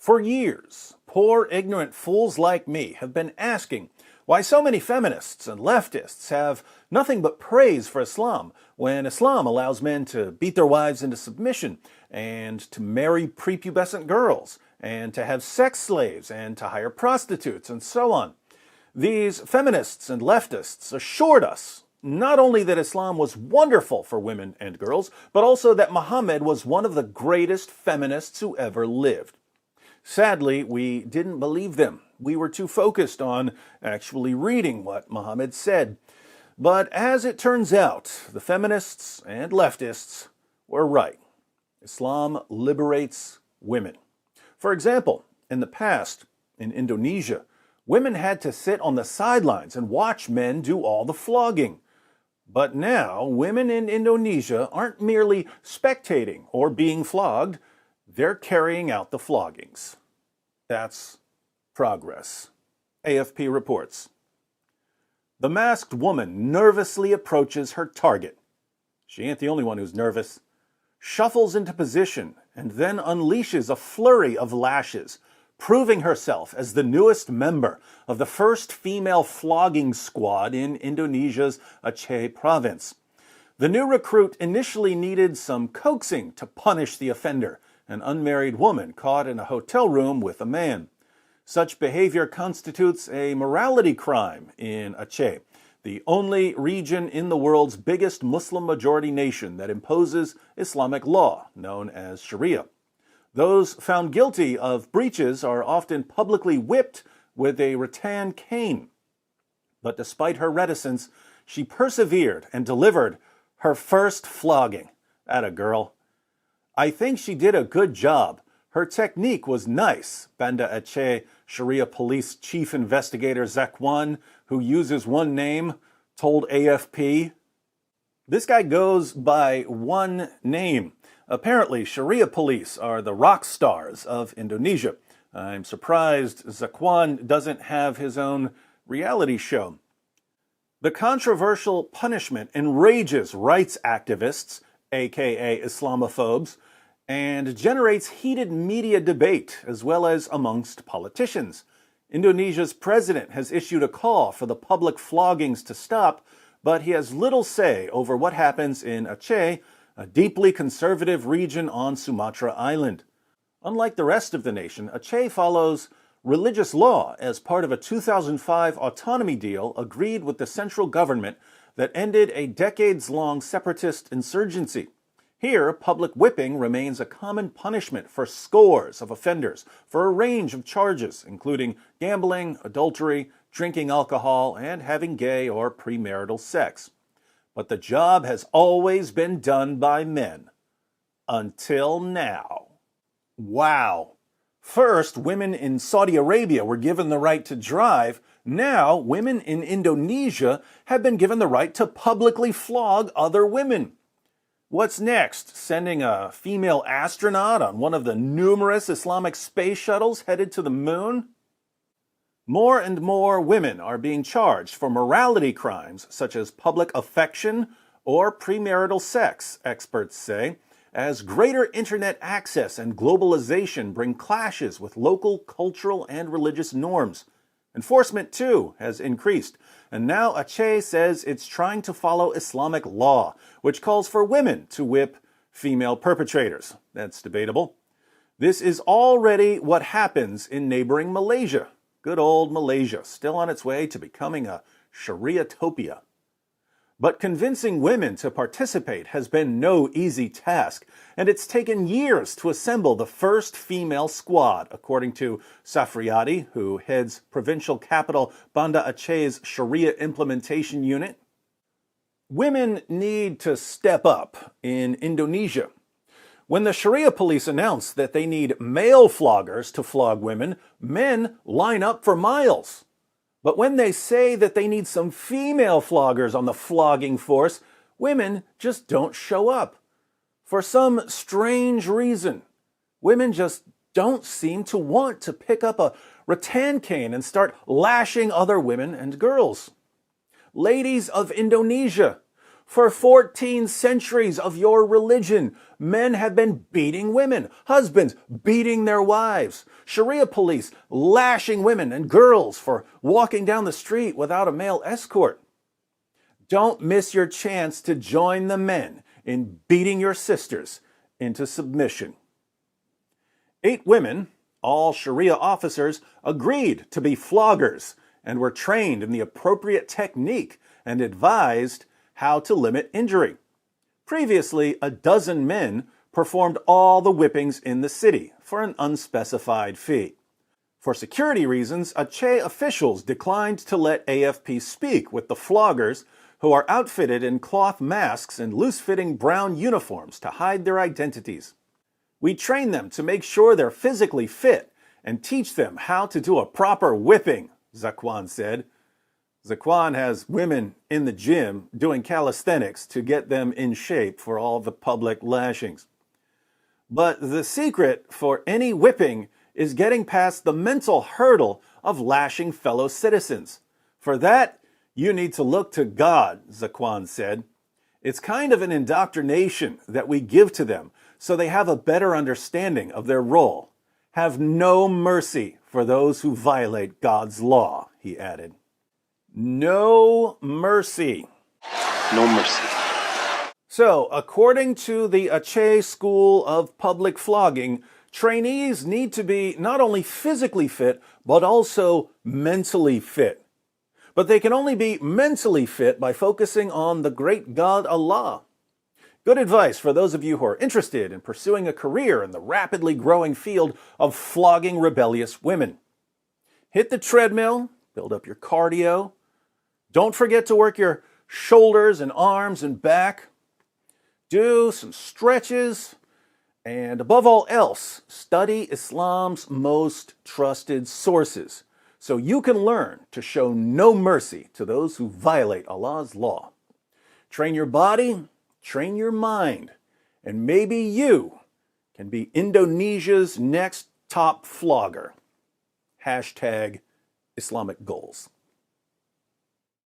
For years, poor ignorant fools like me have been asking why so many feminists and leftists have nothing but praise for Islam when Islam allows men to beat their wives into submission and to marry prepubescent girls and to have sex slaves and to hire prostitutes and so on. These feminists and leftists assured us not only that Islam was wonderful for women and girls, but also that Muhammad was one of the greatest feminists who ever lived. Sadly, we didn't believe them. We were too focused on actually reading what Muhammad said. But as it turns out, the feminists and leftists were right. Islam liberates women. For example, in the past, in Indonesia, women had to sit on the sidelines and watch men do all the flogging. But now, women in Indonesia aren't merely spectating or being flogged, they're carrying out the floggings. That's progress. AFP reports. The masked woman nervously approaches her target. She ain't the only one who's nervous. Shuffles into position and then unleashes a flurry of lashes, proving herself as the newest member of the first female flogging squad in Indonesia's Aceh province. The new recruit initially needed some coaxing to punish the offender, an unmarried woman caught in a hotel room with a man. Such behavior constitutes a morality crime in Aceh, the only region in the world's biggest Muslim-majority nation that imposes Islamic law, known as Sharia. Those found guilty of breaches are often publicly whipped with a rattan cane. But despite her reticence, she persevered and delivered her first flogging. Atta girl. I think she did a good job. Her technique was nice, Banda Aceh Sharia Police Chief Investigator Zakwan, who uses one name, told AFP. This guy goes by one name. Apparently, Sharia Police are the rock stars of Indonesia. I'm surprised Zakwan doesn't have his own reality show. The controversial punishment enrages rights activists, aka Islamophobes, and generates heated media debate as well as amongst politicians. Indonesia's president has issued a call for the public floggings to stop, but he has little say over what happens in Aceh, a deeply conservative region on Sumatra Island. Unlike the rest of the nation, Aceh follows religious law as part of a 2005 autonomy deal agreed with the central government that ended a decades-long separatist insurgency. Here, public whipping remains a common punishment for scores of offenders for a range of charges, including gambling, adultery, drinking alcohol, and having gay or premarital sex. But the job has always been done by men. Until now. Wow. First, women in Saudi Arabia were given the right to drive. Now, women in Indonesia have been given the right to publicly flog other women. What's next? Sending a female astronaut on one of the numerous Islamic space shuttles headed to the moon? More and more women are being charged for morality crimes such as public affection or premarital sex, experts say, as greater internet access and globalization bring clashes with local cultural and religious norms. Enforcement, too, has increased, and now Aceh says it's trying to follow Islamic law, which calls for women to whip female perpetrators. That's debatable. This is already what happens in neighboring Malaysia. Good old Malaysia, still on its way to becoming a Sharia-topia. But convincing women to participate has been no easy task, and it's taken years to assemble the first female squad, according to Safriati, who heads provincial capital Banda Aceh's Sharia implementation unit. Women need to step up in Indonesia. When the Sharia police announce that they need male floggers to flog women, men line up for miles. But when they say that they need some female floggers on the flogging force, women just don't show up. For some strange reason, women just don't seem to want to pick up a rattan cane and start lashing other women and girls. Ladies of Indonesia, For 14 centuries of your religion, men have been beating women, husbands beating their wives, Sharia police lashing women and girls for walking down the street without a male escort. Don't miss your chance to join the men in beating your sisters into submission. 8 women, all Sharia officers, agreed to be floggers and were trained in the appropriate technique and advised how to limit injury. Previously, 12 men performed all the whippings in the city for an unspecified fee. For security reasons, Aceh officials declined to let AFP speak with the floggers, who are outfitted in cloth masks and loose-fitting brown uniforms to hide their identities. We train them to make sure they're physically fit and teach them how to do a proper whipping, Zakwan said. Zakwan has women in the gym doing calisthenics to get them in shape for all the public lashings. But the secret for any whipping is getting past the mental hurdle of lashing fellow citizens. For that, you need to look to God, Zakwan said. It's kind of an indoctrination that we give to them so they have a better understanding of their role. Have no mercy for those who violate God's law, he added. No mercy. No mercy. So, according to the Aceh School of Public Flogging, trainees need to be not only physically fit, but also mentally fit. But they can only be mentally fit by focusing on the great God Allah. Good advice for those of you who are interested in pursuing a career in the rapidly growing field of flogging rebellious women. Hit the treadmill, build up your cardio. Don't forget to work your shoulders and arms and back. Do some stretches. And above all else, study Islam's most trusted sources so you can learn to show no mercy to those who violate Allah's law. Train your body, train your mind, and maybe you can be Indonesia's next top flogger. #Islamic goals.